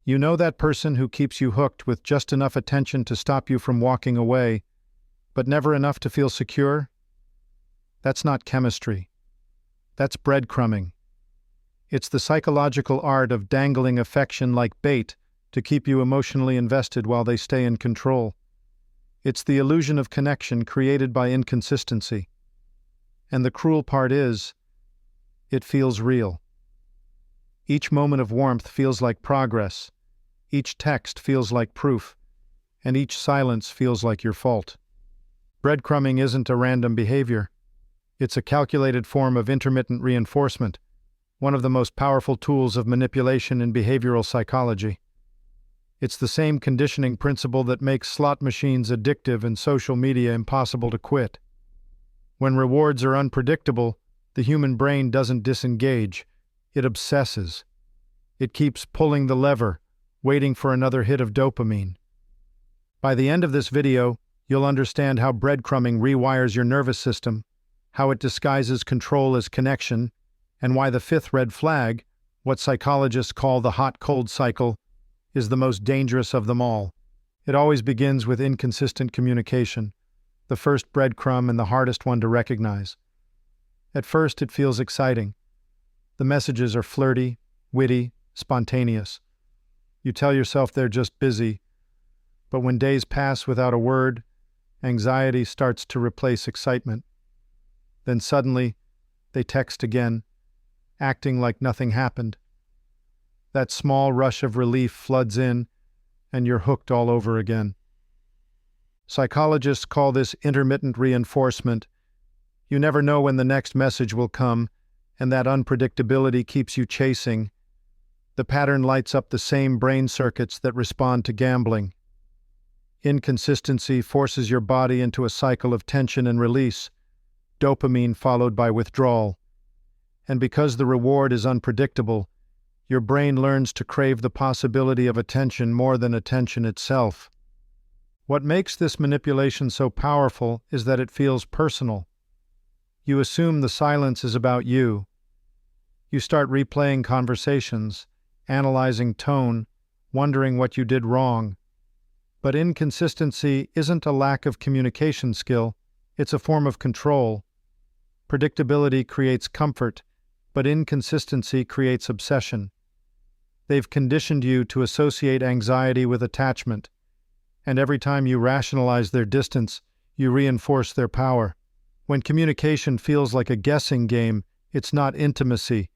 You know that person who keeps you hooked with just enough attention to stop you from walking away, but never enough to feel secure? That's not chemistry. That's breadcrumbing. It's the psychological art of dangling affection like bait to keep you emotionally invested while they stay in control. It's the illusion of connection created by inconsistency. And the cruel part is, it feels real. Each moment of warmth feels like progress. Each text feels like proof. And each silence feels like your fault. Breadcrumbing isn't a random behavior. It's a calculated form of intermittent reinforcement, one of the most powerful tools of manipulation in behavioral psychology. It's the same conditioning principle that makes slot machines addictive and social media impossible to quit. When rewards are unpredictable, the human brain doesn't disengage, it obsesses. It keeps pulling the lever, waiting for another hit of dopamine. By the end of this video, you'll understand how breadcrumbing rewires your nervous system, how it disguises control as connection, and why the fifth red flag, what psychologists call the hot-cold cycle, is the most dangerous of them all. It always begins with inconsistent communication, the first breadcrumb and the hardest one to recognize. At first, it feels exciting. The messages are flirty, witty, spontaneous. You tell yourself they're just busy, but when days pass without a word, anxiety starts to replace excitement. Then suddenly, they text again, acting like nothing happened. That small rush of relief floods in, and you're hooked all over again. Psychologists call this intermittent reinforcement. You never know when the next message will come, and that unpredictability keeps you chasing. The pattern lights up the same brain circuits that respond to gambling. Inconsistency forces your body into a cycle of tension and release, dopamine followed by withdrawal. And because the reward is unpredictable, your brain learns to crave the possibility of attention more than attention itself. What makes this manipulation so powerful is that it feels personal. You assume the silence is about you. You start replaying conversations, analyzing tone, wondering what you did wrong. But inconsistency isn't a lack of communication skill, it's a form of control. Predictability creates comfort, but inconsistency creates obsession. They've conditioned you to associate anxiety with attachment, and every time you rationalize their distance, you reinforce their power. When communication feels like a guessing game, it's not intimacy,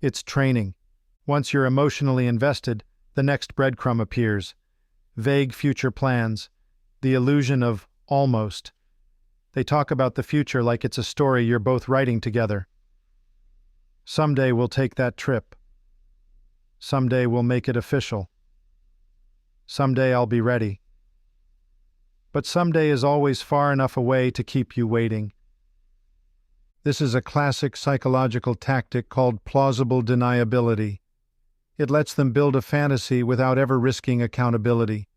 it's training. Once you're emotionally invested, the next breadcrumb appears. Vague future plans, the illusion of almost. They talk about the future like it's a story you're both writing together. Someday we'll take that trip. Someday we'll make it official. Someday I'll be ready. But someday is always far enough away to keep you waiting. This is a classic psychological tactic called plausible deniability. It lets them build a fantasy without ever risking accountability.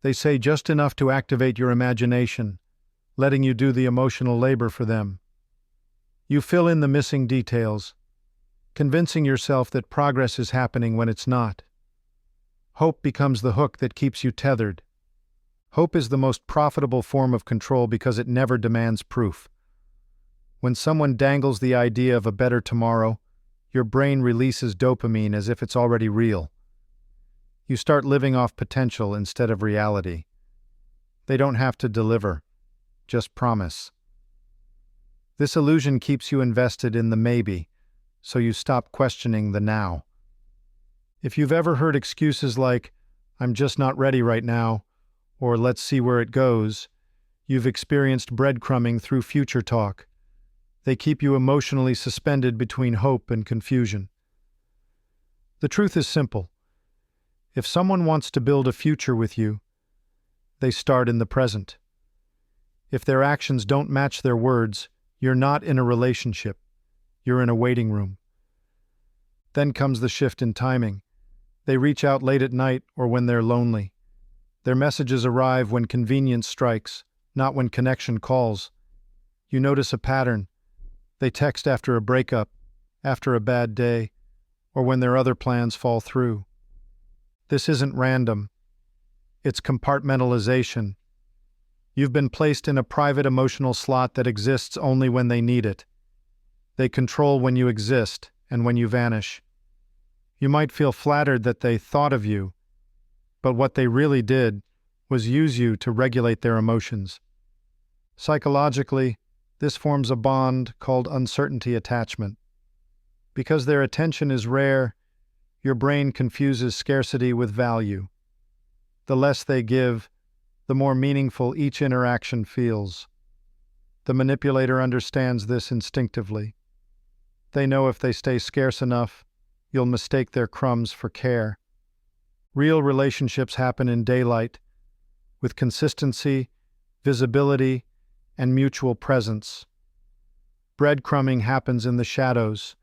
They say just enough to activate your imagination, letting you do the emotional labor for them. You fill in the missing details, convincing yourself that progress is happening when it's not. Hope becomes the hook that keeps you tethered. Hope is the most profitable form of control because it never demands proof. When someone dangles the idea of a better tomorrow, your brain releases dopamine as if it's already real. You start living off potential instead of reality. They don't have to deliver, just promise. This illusion keeps you invested in the maybe, so you stop questioning the now. If you've ever heard excuses like, "I'm just not ready right now," or "let's see where it goes," you've experienced breadcrumbing through future talk. They keep you emotionally suspended between hope and confusion. The truth is simple. If someone wants to build a future with you, they start in the present. If their actions don't match their words, you're not in a relationship. You're in a waiting room. Then comes the shift in timing. They reach out late at night or when they're lonely. Their messages arrive when convenience strikes, not when connection calls. You notice a pattern. They text after a breakup, after a bad day, or when their other plans fall through. This isn't random. It's compartmentalization. You've been placed in a private emotional slot that exists only when they need it. They control when you exist and when you vanish. You might feel flattered that they thought of you, but what they really did was use you to regulate their emotions. Psychologically, this forms a bond called uncertainty attachment. Because their attention is rare, your brain confuses scarcity with value. The less they give, the more meaningful each interaction feels. The manipulator understands this instinctively. They know if they stay scarce enough, you'll mistake their crumbs for care. Real relationships happen in daylight, with consistency, visibility, and mutual presence. Breadcrumbing happens in the shadows,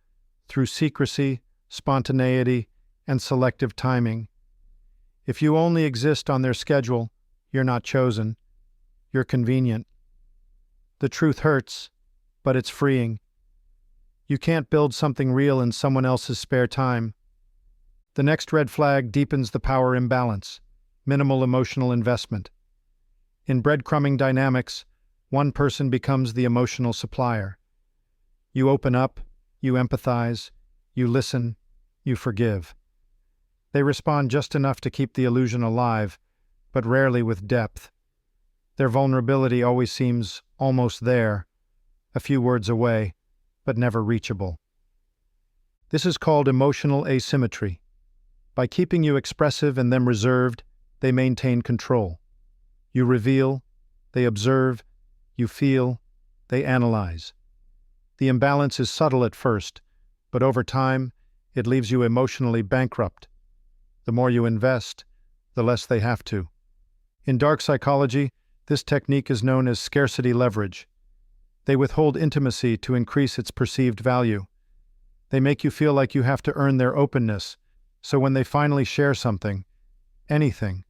through secrecy, spontaneity, and selective timing. If you only exist on their schedule, you're not chosen. You're convenient. The truth hurts, but it's freeing. You can't build something real in someone else's spare time. The next red flag deepens the power imbalance, minimal emotional investment. In breadcrumbing dynamics, one person becomes the emotional supplier. You open up, you empathize, you listen, you forgive. They respond just enough to keep the illusion alive, but rarely with depth. Their vulnerability always seems almost there, a few words away, but never reachable. This is called emotional asymmetry. By keeping you expressive and them reserved, they maintain control. You reveal, they observe, you feel, they analyze. The imbalance is subtle at first, but over time, it leaves you emotionally bankrupt. The more you invest, the less they have to. In dark psychology, this technique is known as scarcity leverage. They withhold intimacy to increase its perceived value. They make you feel like you have to earn their openness, so when they finally share something, anything,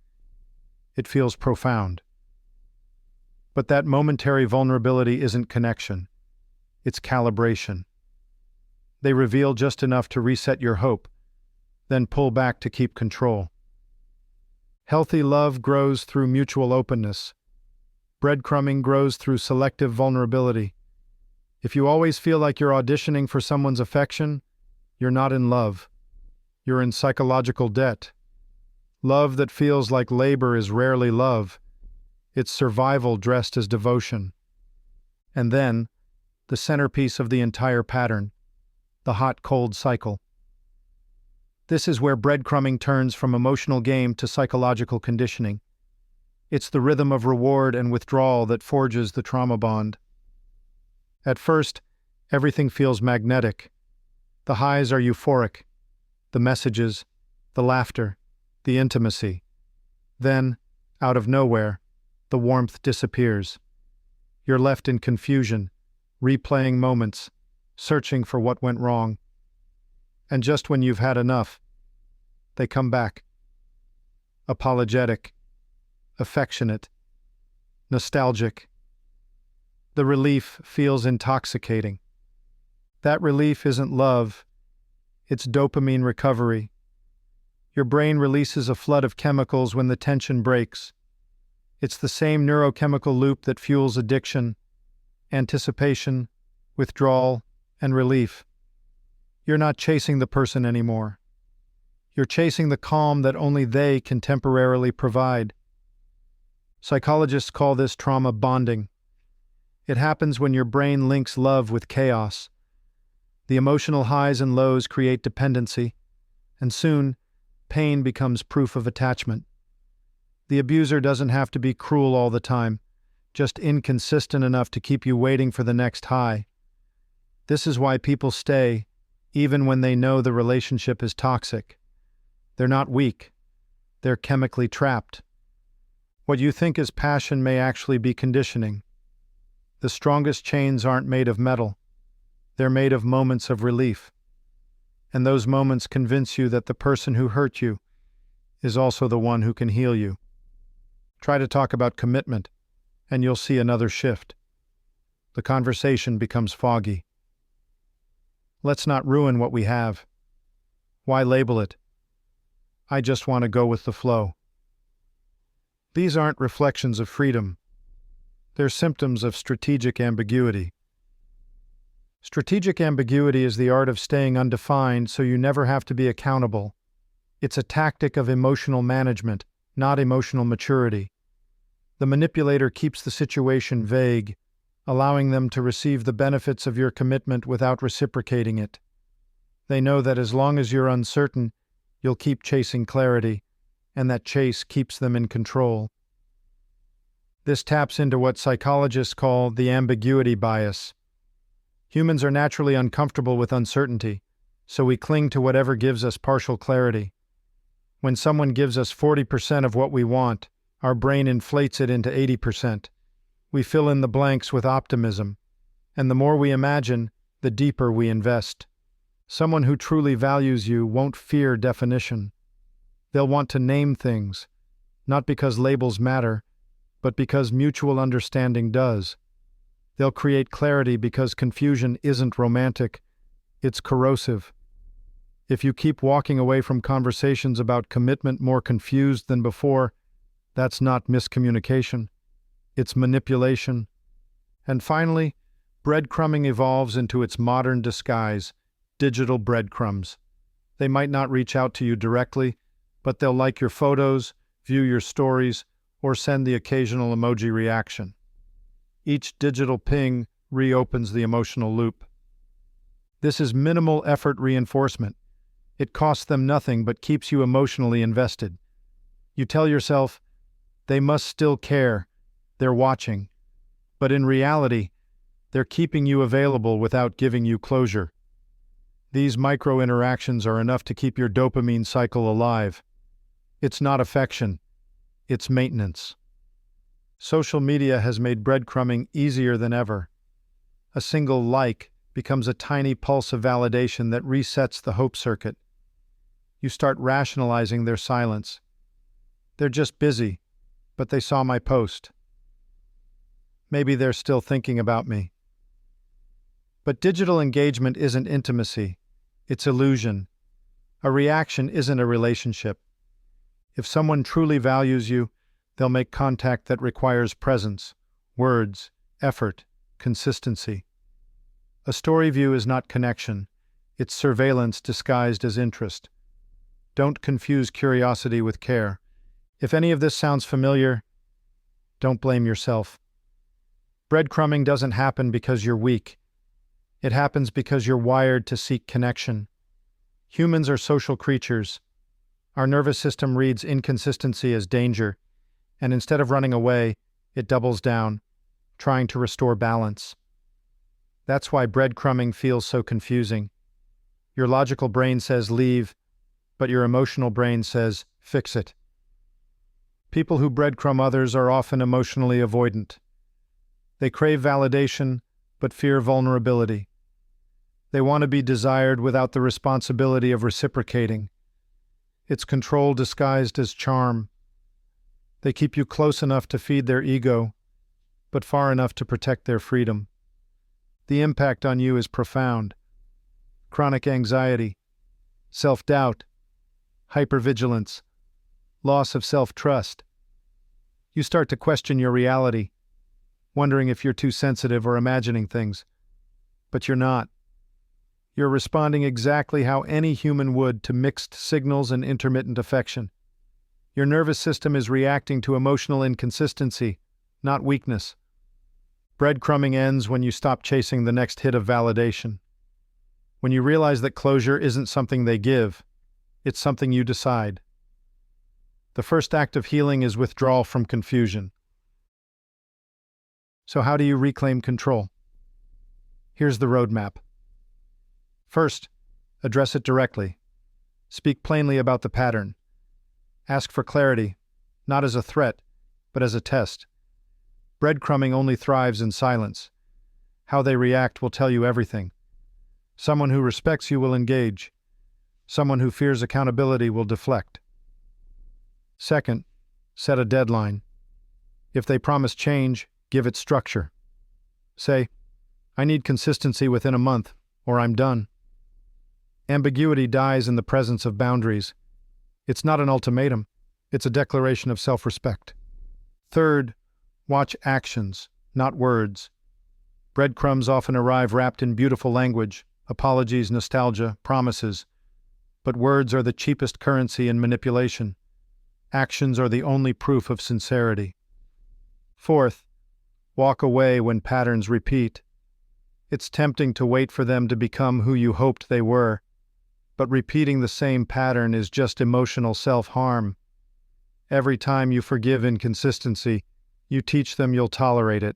it feels profound. But that momentary vulnerability isn't connection. It's calibration. They reveal just enough to reset your hope, then pull back to keep control. Healthy love grows through mutual openness. Breadcrumbing grows through selective vulnerability. If you always feel like you're auditioning for someone's affection, you're not in love. You're in psychological debt. Love that feels like labor is rarely love. It's survival dressed as devotion. And then, the centerpiece of the entire pattern, the hot-cold cycle. This is where breadcrumbing turns from emotional game to psychological conditioning. It's the rhythm of reward and withdrawal that forges the trauma bond. At first, everything feels magnetic. The highs are euphoric. The messages, the laughter, the intimacy. Then, out of nowhere, the warmth disappears. You're left in confusion, replaying moments, searching for what went wrong. And just when you've had enough, they come back. Apologetic, affectionate, nostalgic. The relief feels intoxicating. That relief isn't love, it's dopamine recovery. Your brain releases a flood of chemicals when the tension breaks. It's the same neurochemical loop that fuels addiction, anticipation, withdrawal, and relief. You're not chasing the person anymore. You're chasing the calm that only they can temporarily provide. Psychologists call this trauma bonding. It happens when your brain links love with chaos. The emotional highs and lows create dependency, and soon, pain becomes proof of attachment. The abuser doesn't have to be cruel all the time, just inconsistent enough to keep you waiting for the next high. This is why people stay, even when they know the relationship is toxic. They're not weak. They're chemically trapped. What you think is passion may actually be conditioning. The strongest chains aren't made of metal. They're made of moments of relief. And those moments convince you that the person who hurt you is also the one who can heal you. Try to talk about commitment, and you'll see another shift. The conversation becomes foggy. Let's not ruin what we have. Why label it? I just want to go with the flow. These aren't reflections of freedom. They're symptoms of strategic ambiguity. Strategic ambiguity is the art of staying undefined so you never have to be accountable. It's a tactic of emotional management, not emotional maturity. The manipulator keeps the situation vague, allowing them to receive the benefits of your commitment without reciprocating it. They know that as long as you're uncertain, you'll keep chasing clarity, and that chase keeps them in control. This taps into what psychologists call the ambiguity bias. Humans are naturally uncomfortable with uncertainty, so we cling to whatever gives us partial clarity. When someone gives us 40% of what we want, our brain inflates it into 80%. We fill in the blanks with optimism, and the more we imagine, the deeper we invest. Someone who truly values you won't fear definition. They'll want to name things, not because labels matter, but because mutual understanding does. They'll create clarity because confusion isn't romantic, it's corrosive. If you keep walking away from conversations about commitment more confused than before, that's not miscommunication. It's manipulation. And finally, breadcrumbing evolves into its modern disguise, digital breadcrumbs. They might not reach out to you directly, but they'll like your photos, view your stories, or send the occasional emoji reaction. Each digital ping reopens the emotional loop. This is minimal effort reinforcement. It costs them nothing but keeps you emotionally invested. You tell yourself, they must still care, they're watching. But in reality, they're keeping you available without giving you closure. These micro-interactions are enough to keep your dopamine cycle alive. It's not affection, it's maintenance. Social media has made breadcrumbing easier than ever. A single like becomes a tiny pulse of validation that resets the hope circuit. You start rationalizing their silence. They're just busy, but they saw my post. Maybe they're still thinking about me. But digital engagement isn't intimacy, it's illusion. A reaction isn't a relationship. If someone truly values you, they'll make contact that requires presence, words, effort, consistency. A story view is not connection, it's surveillance disguised as interest. Don't confuse curiosity with care. If any of this sounds familiar, don't blame yourself. Breadcrumbing doesn't happen because you're weak. It happens because you're wired to seek connection. Humans are social creatures. Our nervous system reads inconsistency as danger, and instead of running away, it doubles down, trying to restore balance. That's why breadcrumbing feels so confusing. Your logical brain says leave, but your emotional brain says fix it. People who breadcrumb others are often emotionally avoidant. They crave validation, but fear vulnerability. They want to be desired without the responsibility of reciprocating. It's control disguised as charm. They keep you close enough to feed their ego, but far enough to protect their freedom. The impact on you is profound. Chronic anxiety, self-doubt, hypervigilance, loss of self-trust. You start to question your reality, wondering if you're too sensitive or imagining things. But you're not. You're responding exactly how any human would to mixed signals and intermittent affection. Your nervous system is reacting to emotional inconsistency, not weakness. Breadcrumbing ends when you stop chasing the next hit of validation. When you realize that closure isn't something they give, it's something you decide. The first act of healing is withdrawal from confusion. So how do you reclaim control? Here's the roadmap. First, address it directly. Speak plainly about the pattern. Ask for clarity, not as a threat, but as a test. Breadcrumbing only thrives in silence. How they react will tell you everything. Someone who respects you will engage. Someone who fears accountability will deflect. Second, set a deadline. If they promise change, give it structure. Say, I need consistency within a month, or I'm done. Ambiguity dies in the presence of boundaries. It's not an ultimatum. It's a declaration of self-respect. Third, watch actions, not words. Breadcrumbs often arrive wrapped in beautiful language, apologies, nostalgia, promises. But words are the cheapest currency in manipulation. Actions are the only proof of sincerity. Fourth, walk away when patterns repeat. It's tempting to wait for them to become who you hoped they were, but repeating the same pattern is just emotional self-harm. Every time you forgive inconsistency, you teach them you'll tolerate it.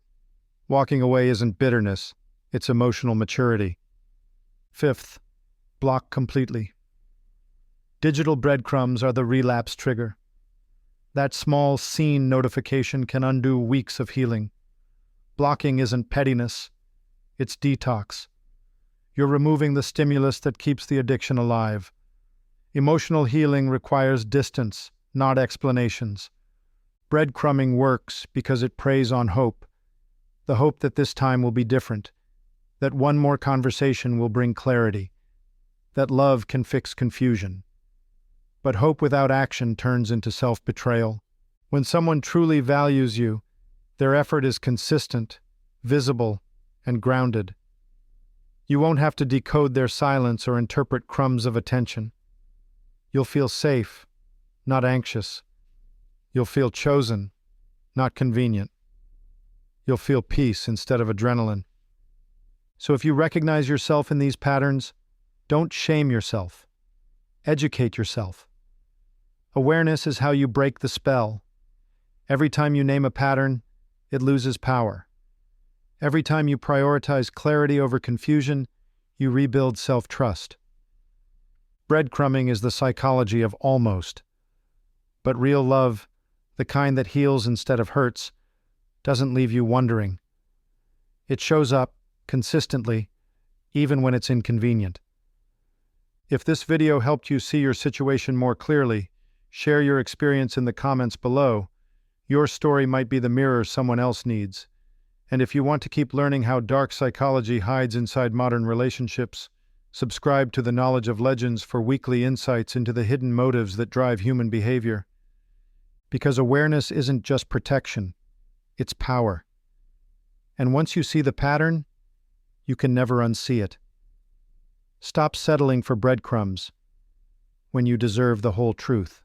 Walking away isn't bitterness, it's emotional maturity. Fifth, block completely. Digital breadcrumbs are the relapse trigger. That small seen notification can undo weeks of healing. Blocking isn't pettiness, it's detox. You're removing the stimulus that keeps the addiction alive. Emotional healing requires distance, not explanations. Breadcrumbing works because it preys on hope. The hope that this time will be different, that one more conversation will bring clarity, that love can fix confusion. But hope without action turns into self-betrayal. When someone truly values you, their effort is consistent, visible, and grounded. You won't have to decode their silence or interpret crumbs of attention. You'll feel safe, not anxious. You'll feel chosen, not convenient. You'll feel peace instead of adrenaline. So if you recognize yourself in these patterns, don't shame yourself. Educate yourself. Awareness is how you break the spell. Every time you name a pattern, it loses power. Every time you prioritize clarity over confusion, you rebuild self-trust. Breadcrumbing is the psychology of almost. But real love, the kind that heals instead of hurts, doesn't leave you wondering. It shows up consistently, even when it's inconvenient. If this video helped you see your situation more clearly, share your experience in the comments below. Your story might be the mirror someone else needs. And if you want to keep learning how dark psychology hides inside modern relationships, subscribe to the Knowledge of Legends for weekly insights into the hidden motives that drive human behavior. Because awareness isn't just protection, it's power. And once you see the pattern, you can never unsee it. Stop settling for breadcrumbs when you deserve the whole truth.